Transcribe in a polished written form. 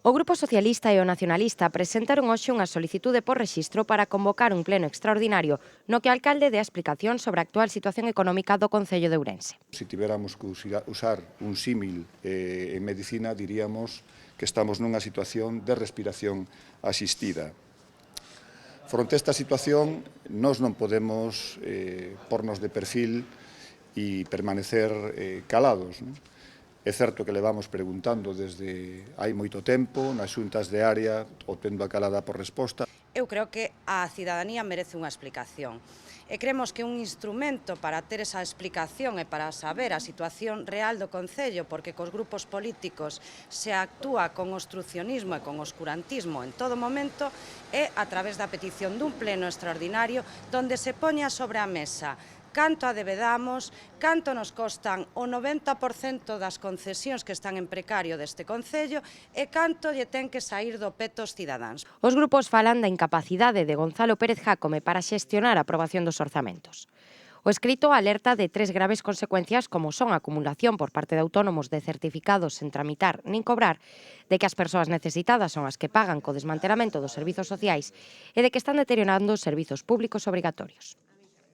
O Grupo Socialista e o Nacionalista presentaron hoxe unha solicitude por rexistro para convocar un pleno extraordinario no que o alcalde dé a explicación sobre a actual situación económica do Concello de Ourense. Se tiveramos que usar un símil en medicina, diríamos que estamos nunha situación de respiración asistida. Fronte a esta situación, nós non podemos pornos de perfil e permanecer calados, non? É certo que levamos preguntando desde hai moito tempo, nas xuntas de área, obtendo a calada por resposta. Eu creo que a cidadanía merece unha explicación. E creemos que un instrumento para ter esa explicación e para saber a situación real do Concello, porque cos grupos políticos se actúa con obstrucionismo e con oscurantismo en todo momento, é a través da petición dun pleno extraordinario onde se poña sobre a mesa canto adebedamos, canto nos costan o 90% das concesións que están en precario deste Concello e canto lle ten que saír do peto aos cidadáns. Os grupos falan da incapacidade de Gonzalo Pérez Jácome para xestionar a aprobación dos orzamentos. O escrito alerta de 3 graves consecuencias como son a acumulación por parte de autónomos de certificados sen tramitar nin cobrar, de que as persoas necesitadas son as que pagan co desmantelamento dos servizos sociais e de que están deteriorando os servizos públicos obrigatorios.